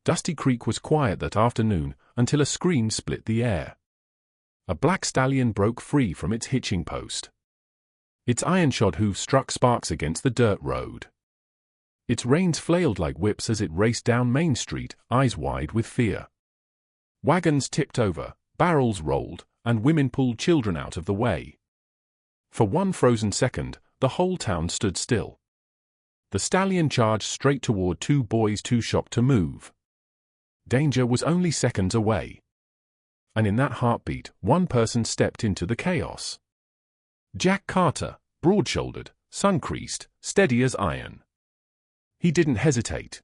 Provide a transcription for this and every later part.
Dusty Creek was quiet that afternoon until a scream split the air. A black stallion broke free from its hitching post. Its iron-shod hooves struck sparks against the dirt road. Its reins flailed like whips as it raced down Main Street, eyes wide with fear. Wagons tipped over, barrels rolled, and women pulled children out of the way. For one frozen second, the whole town stood still. The stallion charged straight toward two boys too shocked to move. Danger was only seconds away. And in that heartbeat, one person stepped into the chaos. Jack Carter, broad-shouldered, sun-creased, steady as iron. He didn't hesitate.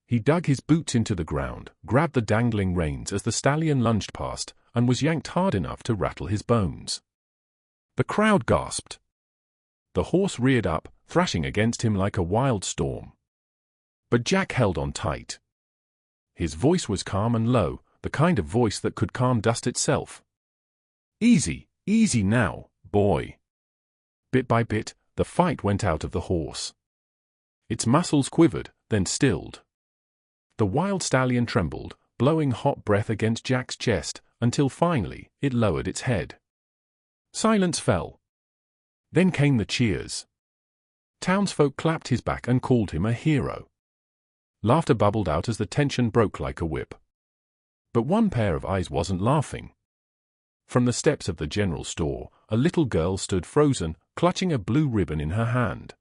He dug his boots into the ground, grabbed the dangling reins as the stallion lunged past, and was yanked hard enough to rattle his bones. The crowd gasped. The horse reared up, thrashing against him like a wild storm. But Jack held on tight. His voice was calm and low, the kind of voice that could calm dust itself. "Easy, easy now, boy." Bit by bit, the fight went out of the horse. Its muscles quivered, then stilled. The wild stallion trembled, blowing hot breath against Jack's chest, until finally, it lowered its head. Silence fell. Then came the cheers. Townsfolk clapped his back and called him a hero. Laughter bubbled out as the tension broke like a whip. But one pair of eyes wasn't laughing. From the steps of the general store, a little girl stood frozen, clutching a blue ribbon in her hand.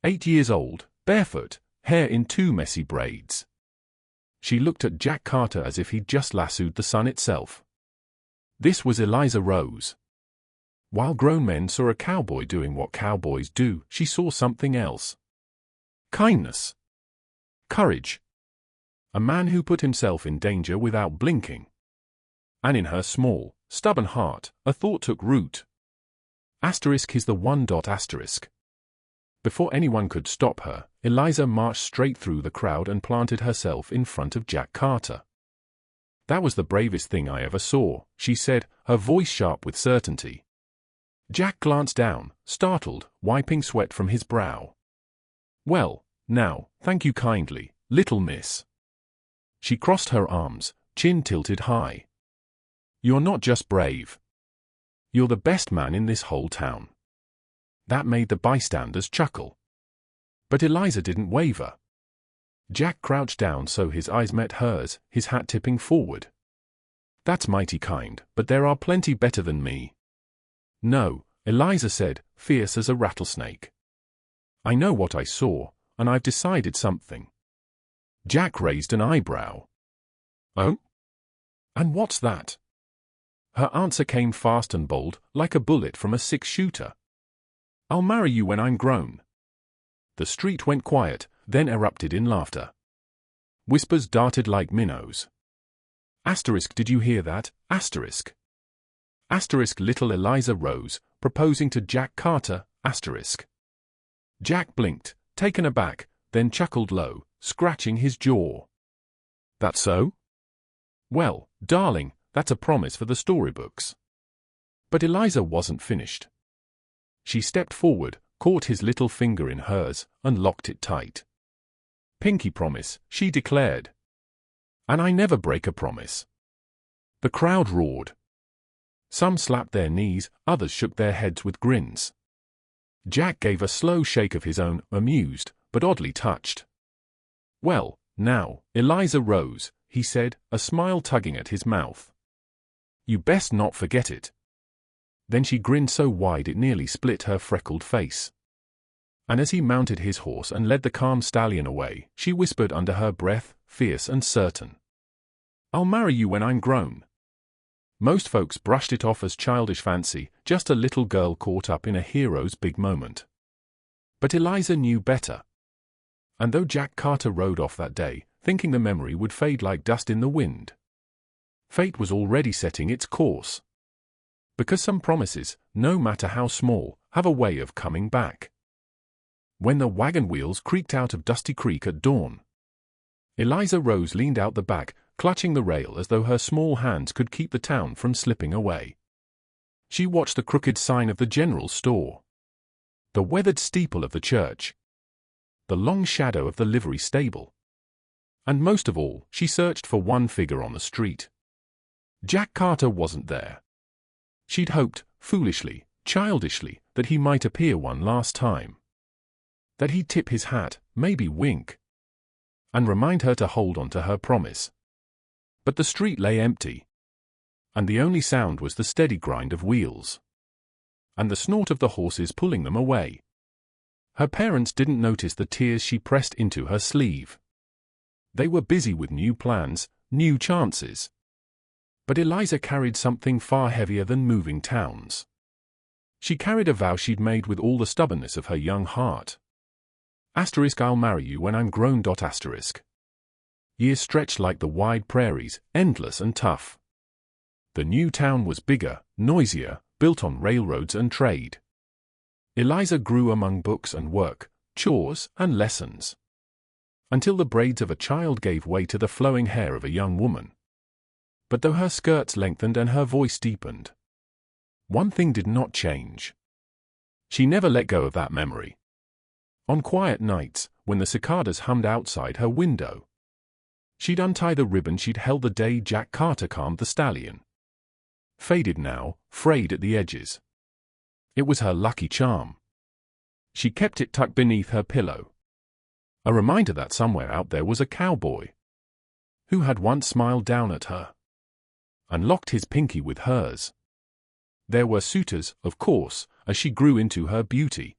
8 years old, barefoot, hair in two messy braids. She looked at Jack Carter as if he'd just lassoed the sun itself. This was Eliza Rose. While grown men saw a cowboy doing what cowboys do, she saw something else. Kindness. Courage. A man who put himself in danger without blinking. And in her small, stubborn heart, a thought took root. Asterisk is the one dot asterisk. Before anyone could stop her, Eliza marched straight through the crowd and planted herself in front of Jack Carter. "That was the bravest thing I ever saw," she said, her voice sharp with certainty. Jack glanced down, startled, wiping sweat from his brow. "Well, now, thank you kindly, little miss." She crossed her arms, chin tilted high. "You're not just brave. You're the best man in this whole town." That made the bystanders chuckle. But Eliza didn't waver. Jack crouched down so his eyes met hers, his hat tipping forward. "That's mighty kind, but there are plenty better than me." "No," Eliza said, fierce as a rattlesnake. "I know what I saw, and I've decided something." Jack raised an eyebrow. "Oh? And what's that?" Her answer came fast and bold, like a bullet from a six-shooter. "I'll marry you when I'm grown." The street went quiet, then erupted in laughter. Whispers darted like minnows. Asterisk, did you hear that? Asterisk. Asterisk, little Eliza Rose, proposing to Jack Carter, asterisk. Jack blinked, taken aback, then chuckled low, scratching his jaw. "That so?" "Well, darling, that's a promise for the storybooks." But Eliza wasn't finished. She stepped forward, caught his little finger in hers, and locked it tight. "Pinky promise," she declared. "And I never break a promise." The crowd roared. Some slapped their knees, others shook their heads with grins. Jack gave a slow shake of his own, amused, but oddly touched. "Well, now, Eliza Rose," he said, a smile tugging at his mouth. "You best not forget it." Then she grinned so wide it nearly split her freckled face. And as he mounted his horse and led the calm stallion away, she whispered under her breath, fierce and certain, "I'll marry you when I'm grown." Most folks brushed it off as childish fancy, just a little girl caught up in a hero's big moment. But Eliza knew better. And though Jack Carter rode off that day, thinking the memory would fade like dust in the wind, fate was already setting its course. Because some promises, no matter how small, have a way of coming back. When the wagon wheels creaked out of Dusty Creek at dawn, Eliza Rose leaned out the back, clutching the rail as though her small hands could keep the town from slipping away. She watched the crooked sign of the general store, the weathered steeple of the church, the long shadow of the livery stable, And most of all, she searched for one figure on the street. Jack Carter wasn't there. She'd hoped, foolishly, childishly, that he might appear one last time. That he'd tip his hat, maybe wink, and remind her to hold on to her promise. But the street lay empty, and the only sound was the steady grind of wheels, and the snort of the horses pulling them away. Her parents didn't notice the tears she pressed into her sleeve. They were busy with new plans, new chances. But Eliza carried something far heavier than moving towns. She carried a vow she'd made with all the stubbornness of her young heart. I'll marry you when I'm grown. Years stretched like the wide prairies, endless and tough. The new town was bigger, noisier, built on railroads and trade. Eliza grew among books and work, chores and lessons, until the braids of a child gave way to the flowing hair of a young woman. But though her skirts lengthened and her voice deepened, one thing did not change. She never let go of that memory. On quiet nights, when the cicadas hummed outside her window, she'd untie the ribbon she'd held the day Jack Carter calmed the stallion. Faded now, frayed at the edges. It was her lucky charm. She kept it tucked beneath her pillow, a reminder that somewhere out there was a cowboy who had once smiled down at her and locked his pinky with hers. There were suitors, of course, as she grew into her beauty,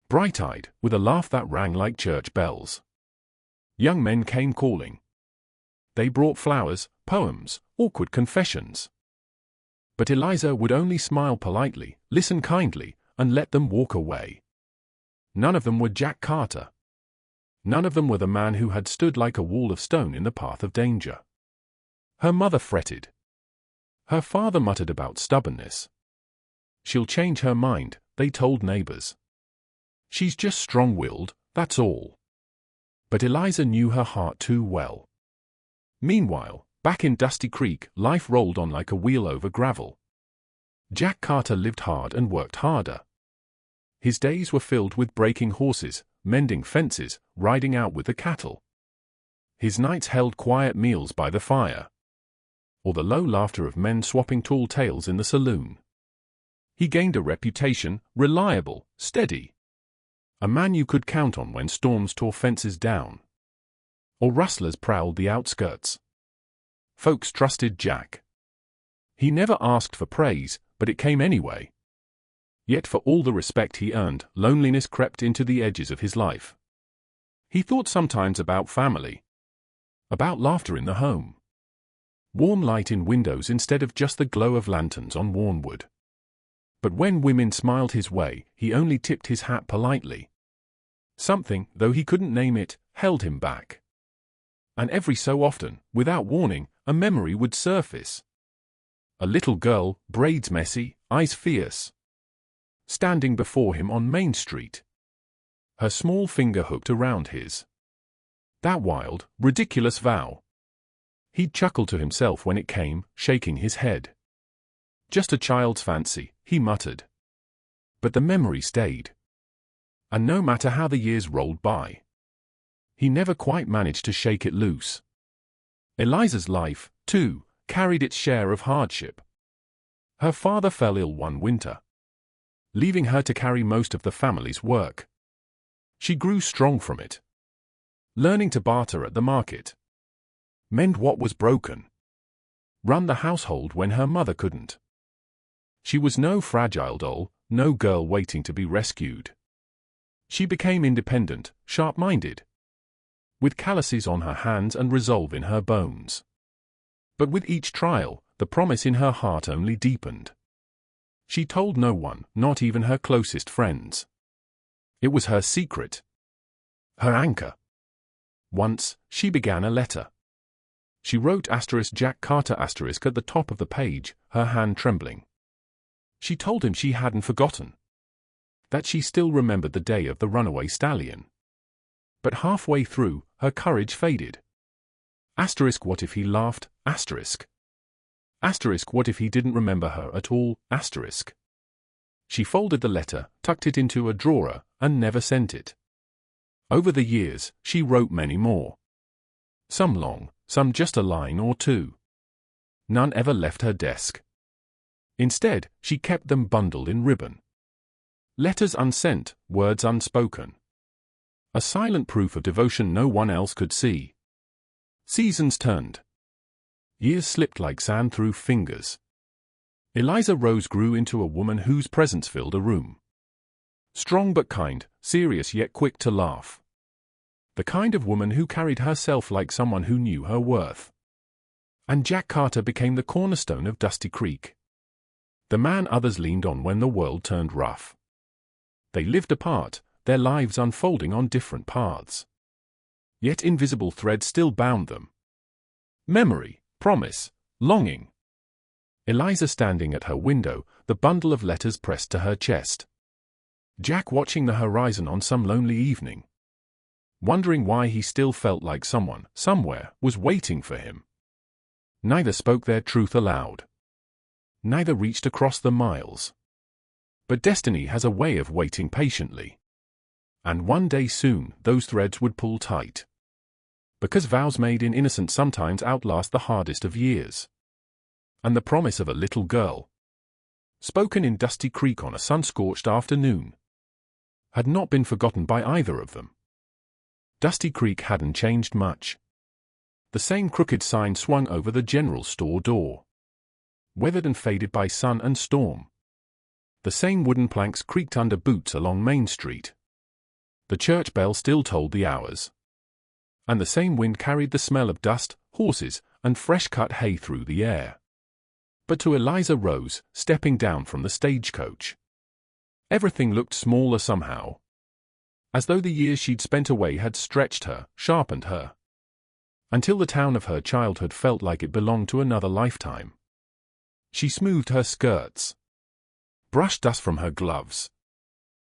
bright-eyed, with a laugh that rang like church bells. Young men came calling. They brought flowers, poems, awkward confessions. But Eliza would only smile politely, listen kindly, and let them walk away. None of them were Jack Carter. None of them were the man who had stood like a wall of stone in the path of danger. Her mother fretted. Her father muttered about stubbornness. She'll change her mind, they told neighbors. She's just strong-willed, that's all. But Eliza knew her heart too well. Meanwhile, back in Dusty Creek, life rolled on like a wheel over gravel. Jack Carter lived hard and worked harder. His days were filled with breaking horses, mending fences, riding out with the cattle. His nights held quiet meals by the fire, or the low laughter of men swapping tall tales in the saloon. He gained a reputation, reliable, steady. A man you could count on when storms tore fences down, or rustlers prowled the outskirts. Folks trusted Jack. He never asked for praise, but it came anyway. Yet for all the respect he earned, loneliness crept into the edges of his life. He thought sometimes about family, about laughter in the home, warm light in windows instead of just the glow of lanterns on worn wood. But when women smiled his way, he only tipped his hat politely. Something, though he couldn't name it, held him back. And every so often, without warning, a memory would surface. A little girl, braids messy, eyes fierce, standing before him on Main Street, her small finger hooked around his. That wild, ridiculous vow. He'd chuckle to himself when it came, shaking his head. Just a child's fancy, he muttered. But the memory stayed. And no matter how the years rolled by, he never quite managed to shake it loose. Eliza's life, too, carried its share of hardship. Her father fell ill one winter, leaving her to carry most of the family's work. She grew strong from it, learning to barter at the market, mend what was broken, run the household when her mother couldn't. She was no fragile doll, no girl waiting to be rescued. She became independent, sharp-minded, with calluses on her hands and resolve in her bones. But with each trial, the promise in her heart only deepened. She told no one, not even her closest friends. It was her secret, her anchor. Once, she began a letter. She wrote *Jack Carter* at the top of the page, her hand trembling. She told him she hadn't forgotten, that she still remembered the day of the runaway stallion. But halfway through, her courage faded. What if he laughed? What if he didn't remember her at all? She folded the letter, tucked it into a drawer, and never sent it. Over the years, she wrote many more. Some long, some just a line or two. None ever left her desk. Instead, she kept them bundled in ribbon. Letters unsent, words unspoken. A silent proof of devotion no one else could see. Seasons turned. Years slipped like sand through fingers. Eliza Rose grew into a woman whose presence filled a room. Strong but kind, serious yet quick to laugh. The kind of woman who carried herself like someone who knew her worth. And Jack Carter became the cornerstone of Dusty Creek. The man others leaned on when the world turned rough. They lived apart, their lives unfolding on different paths. Yet invisible threads still bound them. Memory, promise, longing. Eliza standing at her window, the bundle of letters pressed to her chest. Jack watching the horizon on some lonely evening. Wondering why he still felt like someone, somewhere, was waiting for him. Neither spoke their truth aloud. Neither reached across the miles. But destiny has a way of waiting patiently. And one day soon, those threads would pull tight. Because vows made in innocence sometimes outlast the hardest of years. And the promise of a little girl, spoken in Dusty Creek on a sun-scorched afternoon, had not been forgotten by either of them. Dusty Creek hadn't changed much. The same crooked sign swung over the general store door, weathered and faded by sun and storm. The same wooden planks creaked under boots along Main Street. The church bell still tolled the hours. And the same wind carried the smell of dust, horses, and fresh-cut hay through the air. But to Eliza Rose, stepping down from the stagecoach, everything looked smaller somehow. As though the years she'd spent away had stretched her, sharpened her. Until the town of her childhood felt like it belonged to another lifetime. She smoothed her skirts, brushed dust from her gloves,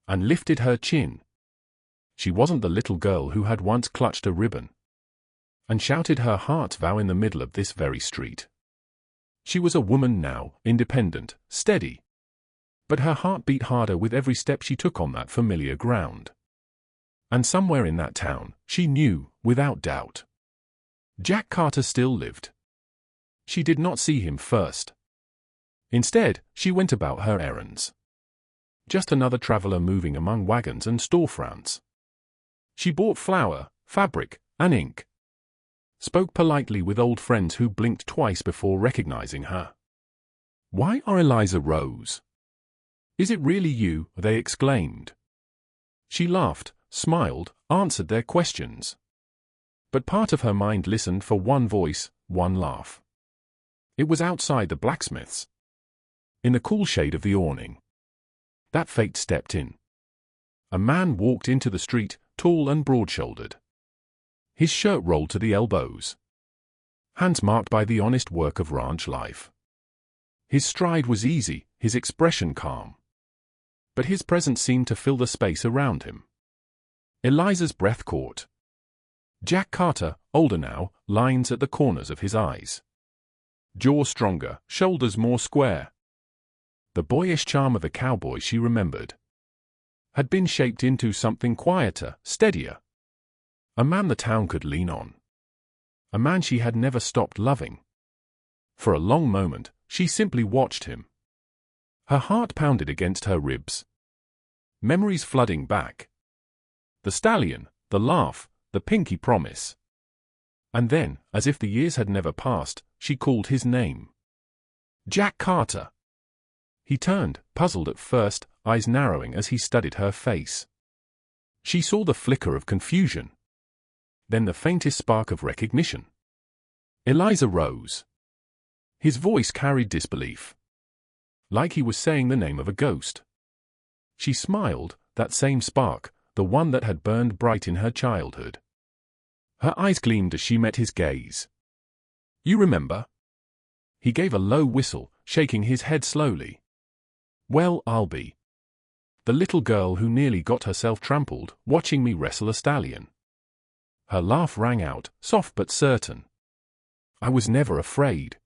and lifted her chin. She wasn't the little girl who had once clutched a ribbon and shouted her heart's vow in the middle of this very street. She was a woman now, independent, steady. But her heart beat harder with every step she took on that familiar ground. And somewhere in that town, she knew, without doubt, Jack Carter still lived. She did not see him first. Instead, she went about her errands. Just another traveler moving among wagons and storefronts. She bought flour, fabric, and ink. Spoke politely with old friends who blinked twice before recognizing her. "Why are Eliza Rose? Is it really you?" they exclaimed. She laughed, smiled, answered their questions. But part of her mind listened for one voice, one laugh. It was outside the blacksmith's. In the cool shade of the awning. That fate stepped in. A man walked into the street, tall and broad-shouldered. His shirt rolled to the elbows. Hands marked by the honest work of ranch life. His stride was easy, his expression calm. But his presence seemed to fill the space around him. Eliza's breath caught. Jack Carter, older now, lines at the corners of his eyes. Jaw stronger, shoulders more square. The boyish charm of a cowboy she remembered had been shaped into something quieter, steadier. A man the town could lean on. A man she had never stopped loving. For a long moment, she simply watched him. Her heart pounded against her ribs. Memories flooding back. The stallion, the laugh, the pinky promise. And then, as if the years had never passed, she called his name. Jack Carter. He turned, puzzled at first, eyes narrowing as he studied her face. She saw the flicker of confusion. Then the faintest spark of recognition. Eliza Rose. His voice carried disbelief. Like he was saying the name of a ghost. She smiled, that same spark, the one that had burned bright in her childhood. Her eyes gleamed as she met his gaze. "You remember?" He gave a low whistle, shaking his head slowly. "Well, I'll be the little girl who nearly got herself trampled, watching me wrestle a stallion." Her laugh rang out, soft but certain. "I was never afraid.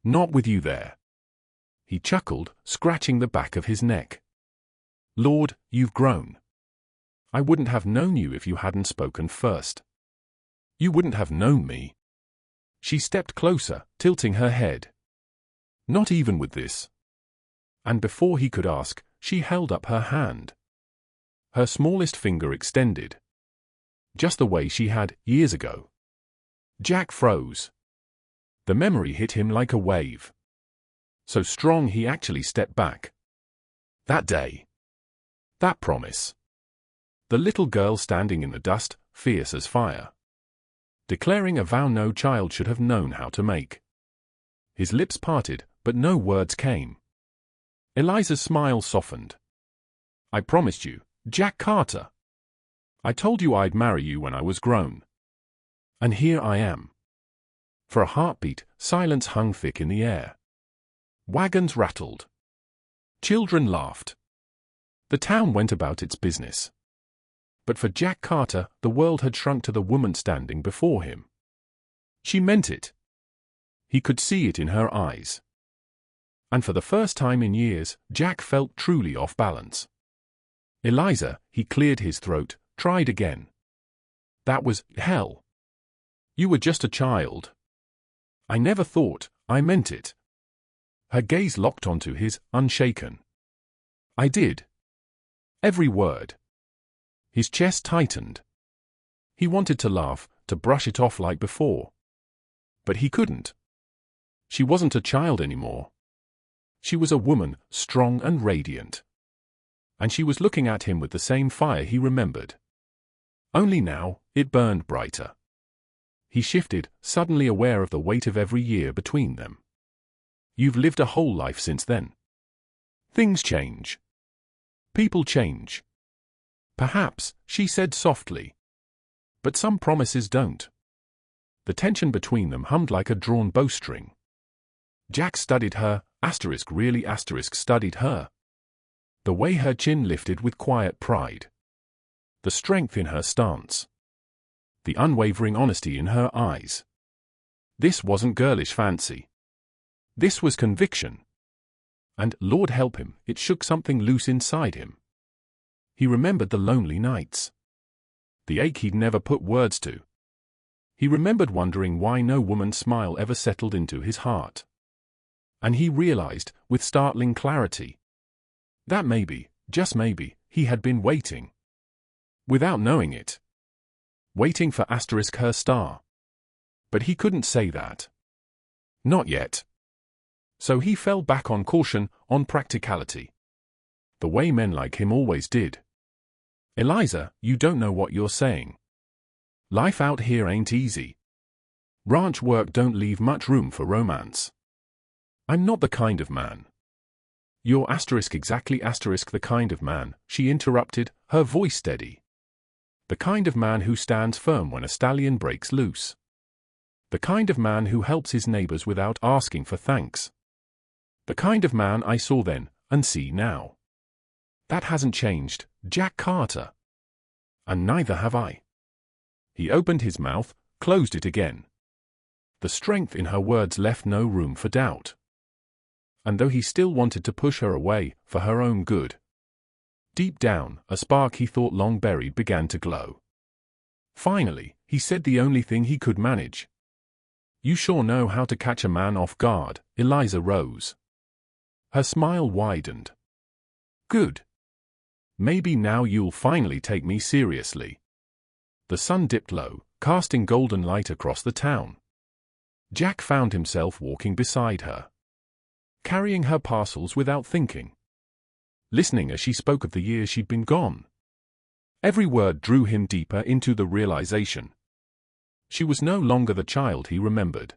Not with you there." He chuckled, scratching the back of his neck. "Lord, you've grown. I wouldn't have known you if you hadn't spoken first. You wouldn't have known me. She stepped closer, tilting her head. Not even with this. And before he could ask, she held up her hand. Her smallest finger extended. Just the way she had years ago. Jack froze. The memory hit him like a wave. So strong he actually stepped back. That day. That promise. The little girl standing in the dust, fierce as fire. Declaring a vow no child should have known how to make. His lips parted, but no words came. Eliza's smile softened. I promised you, Jack Carter. I told you I'd marry you when I was grown. And here I am. For a heartbeat, silence hung thick in the air. Wagons rattled. Children laughed. The town went about its business. But for Jack Carter, the world had shrunk to the woman standing before him. She meant it. He could see it in her eyes. And for the first time in years, Jack felt truly off balance. Eliza, he cleared his throat, tried again. That was hell. You were just a child. I never thought, I meant it. Her gaze locked onto his, unshaken. I did. Every word. His chest tightened. He wanted to laugh, to brush it off like before. But he couldn't. She wasn't a child anymore. She was a woman, strong and radiant. And she was looking at him with the same fire he remembered. Only now, it burned brighter. He shifted, suddenly aware of the weight of every year between them. You've lived a whole life since then. Things change. People change. Perhaps, she said softly. But some promises don't. The tension between them hummed like a drawn bowstring. Jack studied her, really studied her. The way her chin lifted with quiet pride. The strength in her stance. The unwavering honesty in her eyes. This wasn't girlish fancy. This was conviction. And, Lord help him, it shook something loose inside him. He remembered the lonely nights. The ache he'd never put words to. He remembered wondering why no woman's smile ever settled into his heart. And he realized, with startling clarity, that maybe, just maybe, he had been waiting. Without knowing it. Waiting for her star. But he couldn't say that. Not yet. So he fell back on caution, on practicality. The way men like him always did. Eliza, you don't know what you're saying. Life out here ain't easy. Ranch work don't leave much room for romance. I'm not the kind of man. You're exactly the kind of man, she interrupted, her voice steady. The kind of man who stands firm when a stallion breaks loose. The kind of man who helps his neighbors without asking for thanks. The kind of man I saw then, and see now. That hasn't changed, Jack Carter. And neither have I. He opened his mouth, closed it again. The strength in her words left no room for doubt. And though he still wanted to push her away, for her own good, deep down, a spark he thought long buried began to glow. Finally, he said the only thing he could manage. You sure know how to catch a man off guard, Eliza Rose. Her smile widened. Good. Maybe now you'll finally take me seriously. The sun dipped low, casting golden light across the town. Jack found himself walking beside her. Carrying her parcels without thinking. Listening as she spoke of the years she'd been gone. Every word drew him deeper into the realization. She was no longer the child he remembered.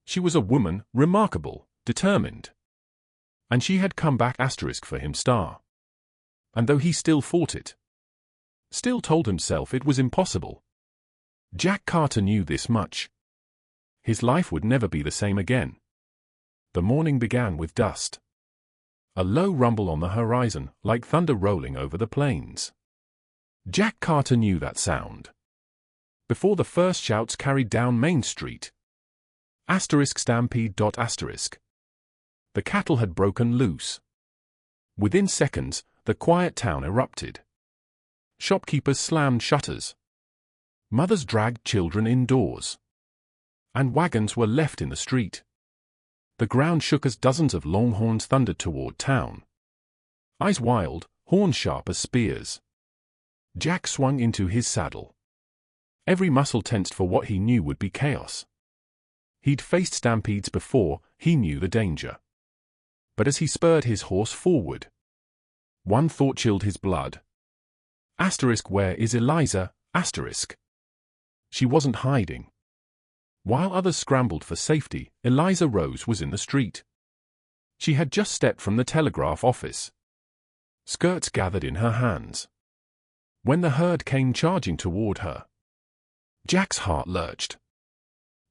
She was a woman, remarkable, determined. And she had come back for him star. And though he still fought it, still told himself it was impossible, Jack Carter knew this much. His life would never be the same again. The morning began with dust. A low rumble on the horizon, like thunder rolling over the plains. Jack Carter knew that sound. Before the first shouts carried down Main Street. Stampede. The cattle had broken loose. Within seconds, the quiet town erupted. Shopkeepers slammed shutters. Mothers dragged children indoors. And wagons were left in the street. The ground shook as dozens of longhorns thundered toward town. Eyes wild, horns sharp as spears. Jack swung into his saddle. Every muscle tensed for what he knew would be chaos. He'd faced stampedes before, he knew the danger. But as he spurred his horse forward, one thought chilled his blood. Where is Eliza? She wasn't hiding. While others scrambled for safety, Eliza Rose was in the street. She had just stepped from the telegraph office. Skirts gathered in her hands. When the herd came charging toward her, Jack's heart lurched.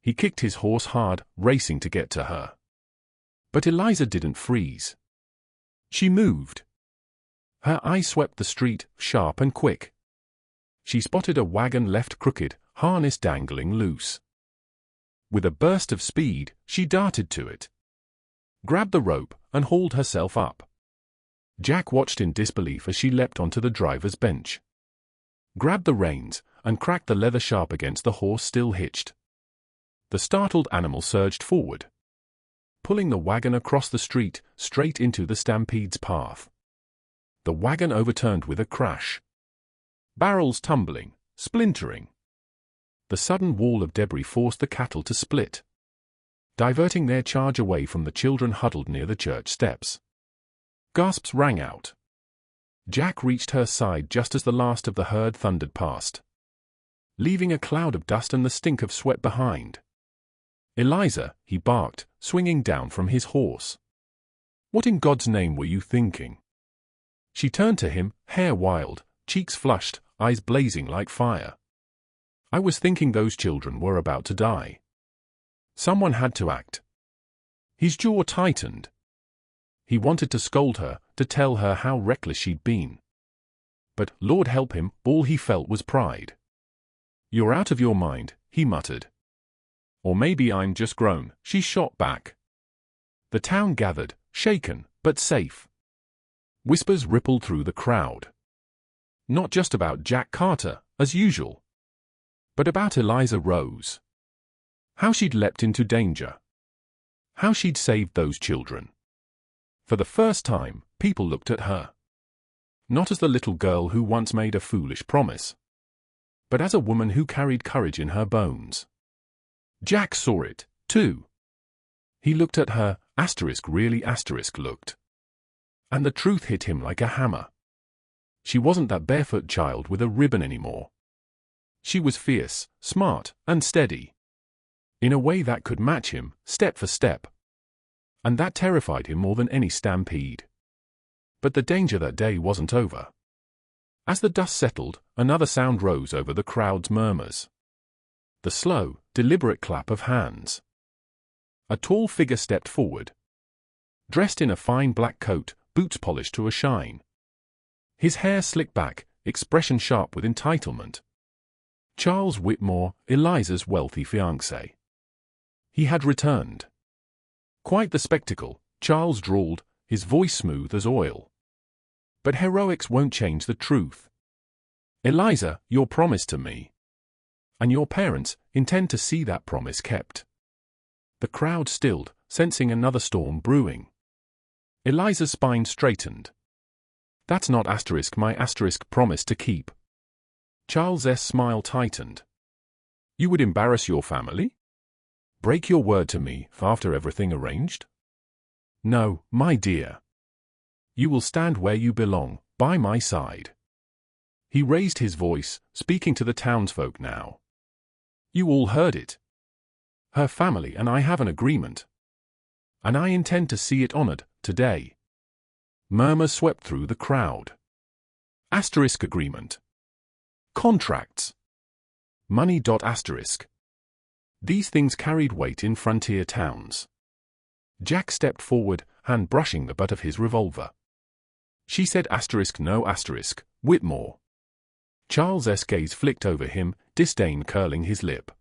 He kicked his horse hard, racing to get to her. But Eliza didn't freeze. She moved. Her eyes swept the street, sharp and quick. She spotted a wagon left crooked, harness dangling loose. With a burst of speed, she darted to it, grabbed the rope, and hauled herself up. Jack watched in disbelief as she leapt onto the driver's bench, grabbed the reins, and cracked the leather sharp against the horse still hitched. The startled animal surged forward, pulling the wagon across the street, straight into the stampede's path. The wagon overturned with a crash, barrels tumbling, splintering. The sudden wall of debris forced the cattle to split, diverting their charge away from the children huddled near the church steps. Gasps rang out. Jack reached her side just as the last of the herd thundered past, leaving a cloud of dust and the stink of sweat behind. "Eliza," he barked, swinging down from his horse. "What in God's name were you thinking?" She turned to him, hair wild, cheeks flushed, eyes blazing like fire. "I was thinking those children were about to die. Someone had to act." His jaw tightened. He wanted to scold her, to tell her how reckless she'd been. But, Lord help him, all he felt was pride. "You're out of your mind," he muttered. "Or maybe I'm just grown," she shot back. The town gathered, shaken, but safe. Whispers rippled through the crowd. Not just about Jack Carter, as usual, but about Eliza Rose. How she'd leapt into danger. How she'd saved those children. For the first time, people looked at her. Not as the little girl who once made a foolish promise, but as a woman who carried courage in her bones. Jack saw it, too. He looked at her, really looked. And the truth hit him like a hammer. She wasn't that barefoot child with a ribbon anymore. She was fierce, smart, and steady. In a way that could match him, step for step. And that terrified him more than any stampede. But the danger that day wasn't over. As the dust settled, another sound rose over the crowd's murmurs. The slow, deliberate clap of hands. A tall figure stepped forward, dressed in a fine black coat, boots polished to a shine. His hair slicked back, expression sharp with entitlement. Charles Whitmore, Eliza's wealthy fiancé. He had returned. Quite the spectacle, Charles drawled, his voice smooth as oil. But heroics won't change the truth. "Eliza, your promise to me. And your parents intend to see that promise kept." The crowd stilled, sensing another storm brewing. Eliza's spine straightened. "That's not my promise to keep." Charles' smile tightened. "You would embarrass your family? Break your word to me after everything arranged?" "No, my dear. You will stand where you belong, by my side." He raised his voice, speaking to the townsfolk now. "You all heard it. Her family and I have an agreement. And I intend to see it honored, today." Murmurs swept through the crowd. Agreement. Contracts. Money. These things carried weight in frontier towns. Jack stepped forward, hand brushing the butt of his revolver. "She said no Whitmore." Charles' gaze flicked over him, disdain curling his lip.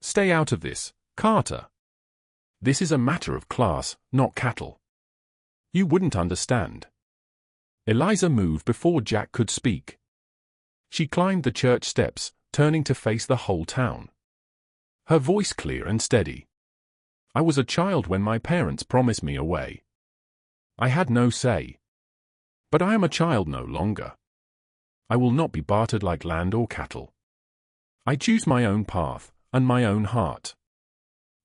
"Stay out of this, Carter. This is a matter of class, not cattle. You wouldn't understand." Eliza moved before Jack could speak. She climbed the church steps, turning to face the whole town. Her voice clear and steady. I was a child when my parents promised me away. I had no say. But I am a child no longer. I will not be bartered like land or cattle. I choose my own path, and my own heart.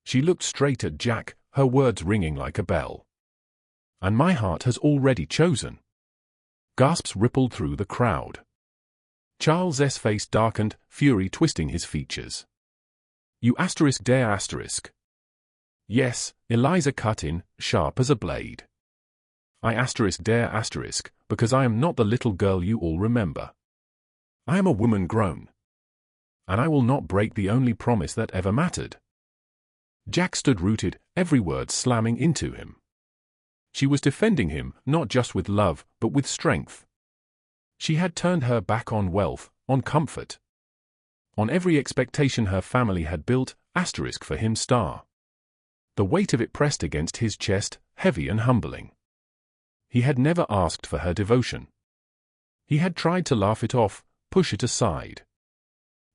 She looked straight at Jack, her words ringing like a bell. And my heart has already chosen. Gasps rippled through the crowd. Charles's face darkened, fury twisting his features. You dare *. Yes, Eliza cut in, sharp as a blade. I dare *, because I am not the little girl you all remember. I am a woman grown. And I will not break the only promise that ever mattered. Jack stood rooted, every word slamming into him. She was defending him, not just with love, but with strength. She had turned her back on wealth, on comfort. On every expectation her family had built, * for him *. The weight of it pressed against his chest, heavy and humbling. He had never asked for her devotion. He had tried to laugh it off, push it aside.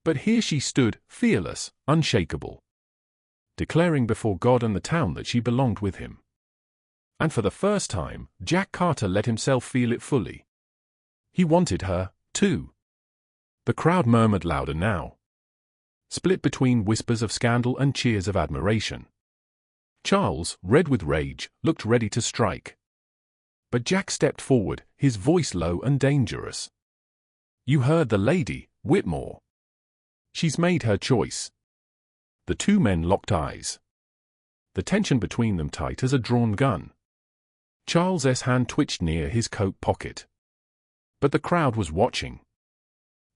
But here she stood, fearless, unshakable, declaring before God and the town that she belonged with him. And for the first time, Jack Carter let himself feel it fully. He wanted her, too. The crowd murmured louder now, split between whispers of scandal and cheers of admiration. Charles, red with rage, looked ready to strike. But Jack stepped forward, his voice low and dangerous. You heard the lady, Whitmore. She's made her choice. The two men locked eyes. The tension between them tight as a drawn gun. Charles's hand twitched near his coat pocket. But the crowd was watching.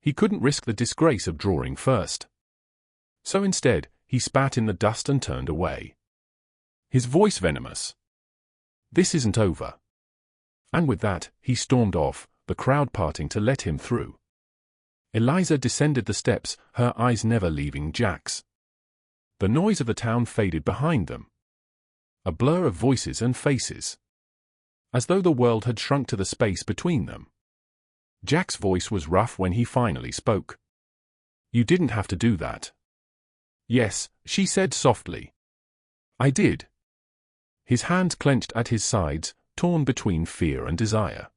He couldn't risk the disgrace of drawing first. So instead, he spat in the dust and turned away. His voice venomous. This isn't over. And with that, he stormed off, the crowd parting to let him through. Eliza descended the steps, her eyes never leaving Jack's. The noise of the town faded behind them. A blur of voices and faces. As though the world had shrunk to the space between them. Jack's voice was rough when he finally spoke. You didn't have to do that. Yes, she said softly. I did. His hands clenched at his sides, torn between fear and desire.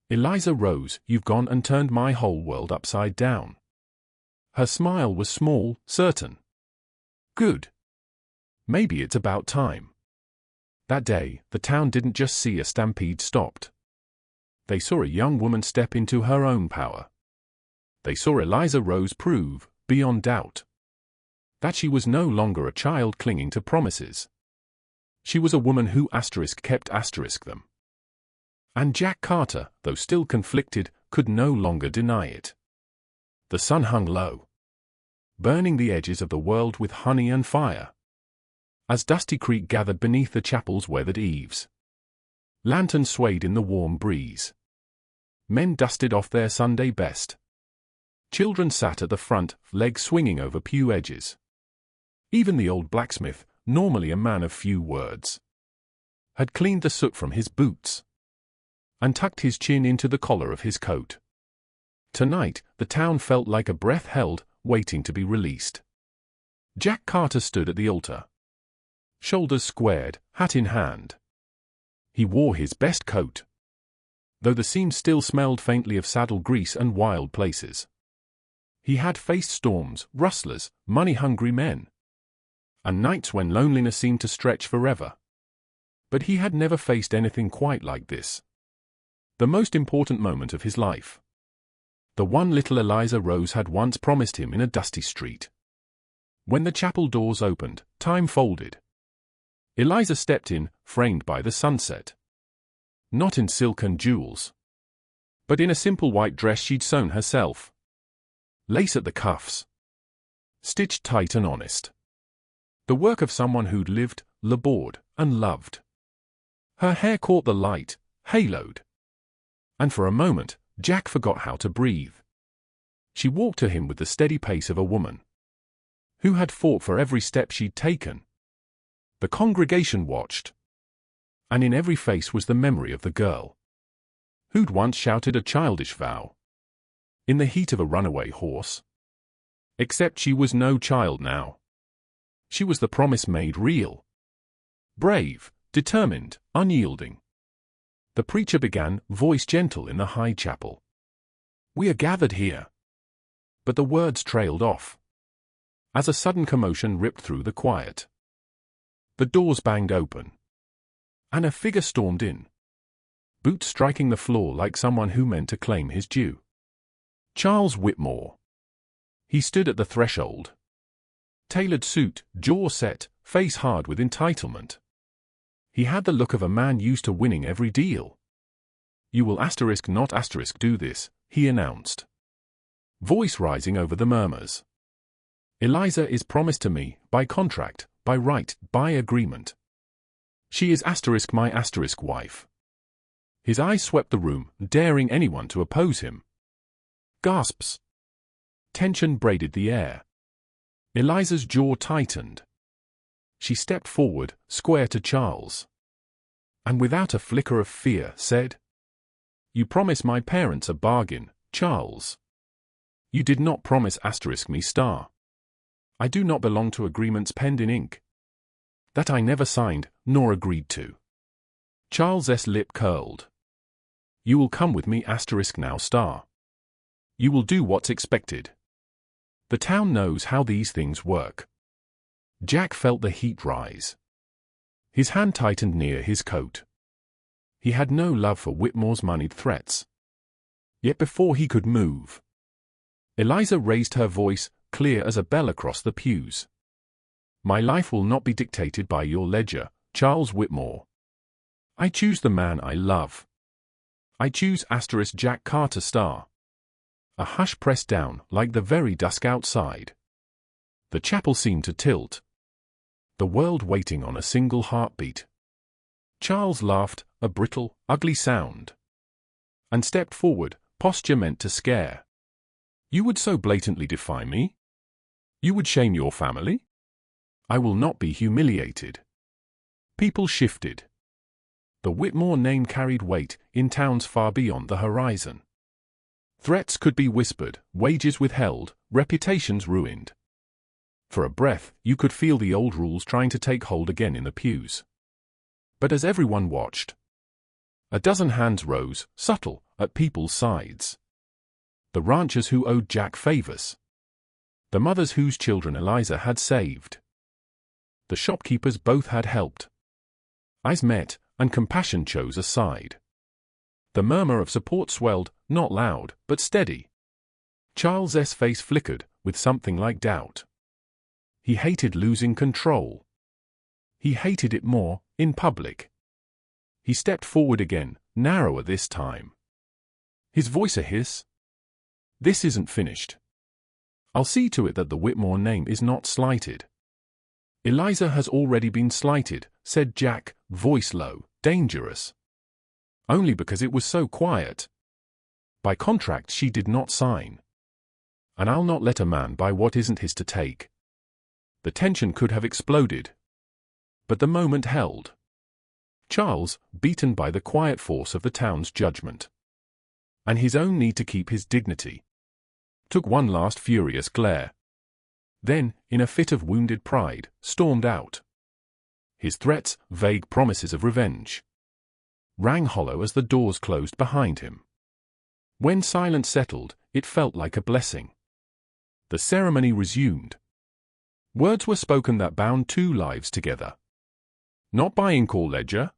Eliza Rose, you've gone and turned my whole world upside down. Her smile was small, certain. Good. Maybe it's about time. That day, the town didn't just see a stampede stopped. They saw a young woman step into her own power. They saw Eliza Rose prove, beyond doubt, that she was no longer a child clinging to promises. She was a woman who kept them. And Jack Carter, though still conflicted, could no longer deny it. The sun hung low, burning the edges of the world with honey and fire. As Dusty Creek gathered beneath the chapel's weathered eaves, lanterns swayed in the warm breeze. Men dusted off their Sunday best. Children sat at the front, legs swinging over pew edges. Even the old blacksmith, normally a man of few words, had cleaned the soot from his boots and tucked his chin into the collar of his coat. Tonight, the town felt like a breath held, waiting to be released. Jack Carter stood at the altar, shoulders squared, hat in hand. He wore his best coat, though the seams still smelled faintly of saddle grease and wild places. He had faced storms, rustlers, money-hungry men, and nights when loneliness seemed to stretch forever. But he had never faced anything quite like this. The most important moment of his life. The one little Eliza Rose had once promised him in a dusty street. When the chapel doors opened, time folded. Eliza stepped in, framed by the sunset. Not in silk and jewels, but in a simple white dress she'd sewn herself. Lace at the cuffs, stitched tight and honest. The work of someone who'd lived, labored, and loved. Her hair caught the light, haloed. And for a moment, Jack forgot how to breathe. She walked to him with the steady pace of a woman who had fought for every step she'd taken. The congregation watched, and in every face was the memory of the girl who'd once shouted a childish vow in the heat of a runaway horse. Except she was no child now. She was the promise made real. Brave, determined, unyielding. The preacher began, voice gentle in the high chapel. "We are gathered here." But the words trailed off, as a sudden commotion ripped through the quiet. The doors banged open, and a figure stormed in, boots striking the floor like someone who meant to claim his due. Charles Whitmore. He stood at the threshold. Tailored suit, jaw set, face hard with entitlement. He had the look of a man used to winning every deal. "You will not do this," he announced, voice rising over the murmurs. "Eliza is promised to me, by contract, by right, by agreement. She is my wife." His eyes swept the room, daring anyone to oppose him. Gasps. Tension braided the air. Eliza's jaw tightened. She stepped forward, square to Charles, and without a flicker of fear said, "You promise my parents a bargain, Charles. You did not promise me. I do not belong to agreements penned in ink that I never signed, nor agreed to." Charles's lip curled. "You will come with me now. You will do what's expected. The town knows how these things work." Jack felt the heat rise. His hand tightened near his coat. He had no love for Whitmore's moneyed threats. Yet before he could move, Eliza raised her voice, clear as a bell across the pews. "My life will not be dictated by your ledger, Charles Whitmore. I choose the man I love. I choose Jack Carter Star." A hush pressed down, like the very dusk outside. The chapel seemed to tilt, the world waiting on a single heartbeat. Charles laughed, a brittle, ugly sound, and stepped forward, posture meant to scare. "You would so blatantly defy me? You would shame your family? I will not be humiliated." People shifted. The Whitmore name carried weight in towns far beyond the horizon. Threats could be whispered, wages withheld, reputations ruined. For a breath, you could feel the old rules trying to take hold again in the pews. But as everyone watched, a dozen hands rose, subtle, at people's sides. The ranchers who owed Jack favors. The mothers whose children Eliza had saved. The shopkeepers both had helped. Eyes met, and compassion chose a side. The murmur of support swelled, not loud, but steady. Charles's face flickered, with something like doubt. He hated losing control. He hated it more, in public. He stepped forward again, narrower this time. His voice a hiss. "This isn't finished. I'll see to it that the Whitmore name is not slighted." "Eliza has already been slighted," said Jack, voice low, dangerous. "Only because it was so quiet. By contract she did not sign. And I'll not let a man buy what isn't his to take." The tension could have exploded, but the moment held. Charles, beaten by the quiet force of the town's judgment, and his own need to keep his dignity, took one last furious glare. Then, in a fit of wounded pride, stormed out. His threats, vague promises of revenge, rang hollow as the doors closed behind him. When silence settled, it felt like a blessing. The ceremony resumed. Words were spoken that bound two lives together. Not by ink or ledger,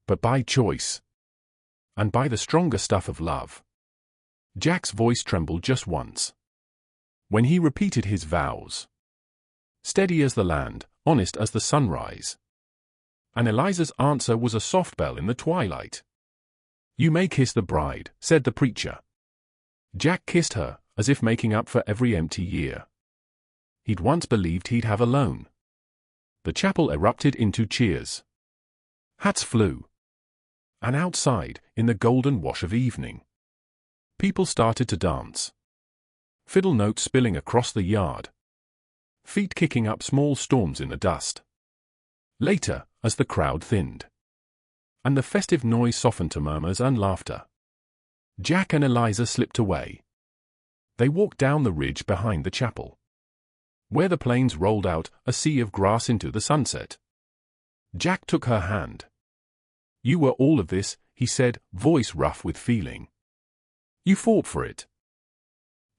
but by choice, and by the stronger stuff of love. Jack's voice trembled just once, when he repeated his vows. Steady as the land, honest as the sunrise. And Eliza's answer was a soft bell in the twilight. "You may kiss the bride," said the preacher. Jack kissed her, as if making up for every empty year he'd once believed he'd have alone. The chapel erupted into cheers. Hats flew. And outside, in the golden wash of evening, people started to dance. Fiddle notes spilling across the yard. Feet kicking up small storms in the dust. Later, as the crowd thinned, and the festive noise softened to murmurs and laughter, Jack and Eliza slipped away. They walked down the ridge behind the chapel, where the plains rolled out a sea of grass into the sunset. Jack took her hand. "You were all of this," he said, voice rough with feeling. "You fought for it."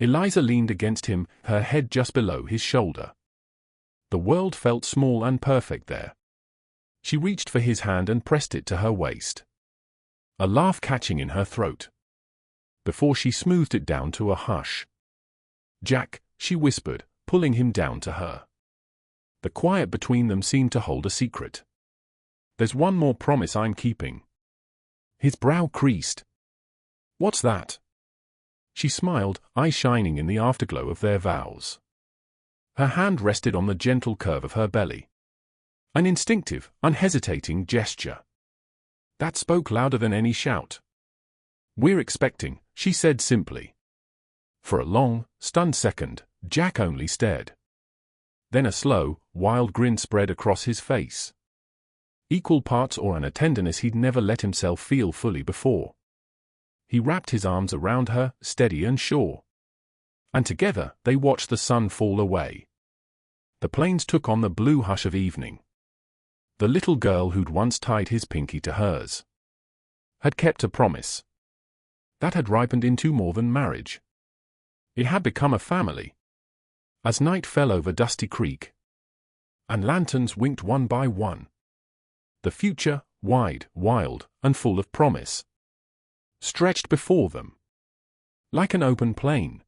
Eliza leaned against him, her head just below his shoulder. The world felt small and perfect there. She reached for his hand and pressed it to her waist, a laugh catching in her throat, before she smoothed it down to a hush. "Jack," she whispered, pulling him down to her. The quiet between them seemed to hold a secret. "There's one more promise I'm keeping." His brow creased. "What's that?" She smiled, eyes shining in the afterglow of their vows. Her hand rested on the gentle curve of her belly. An instinctive, unhesitating gesture that spoke louder than any shout. "We're expecting," she said simply. For a long, stunned second, Jack only stared. Then a slow, wild grin spread across his face. Equal parts awe and a tenderness he'd never let himself feel fully before. He wrapped his arms around her, steady and sure. And together, they watched the sun fall away. The plains took on the blue hush of evening. The little girl who'd once tied his pinky to hers had kept a promise that had ripened into more than marriage. It had become a family. As night fell over Dusty Creek, and lanterns winked one by one, the future, wide, wild, and full of promise, stretched before them like an open plain.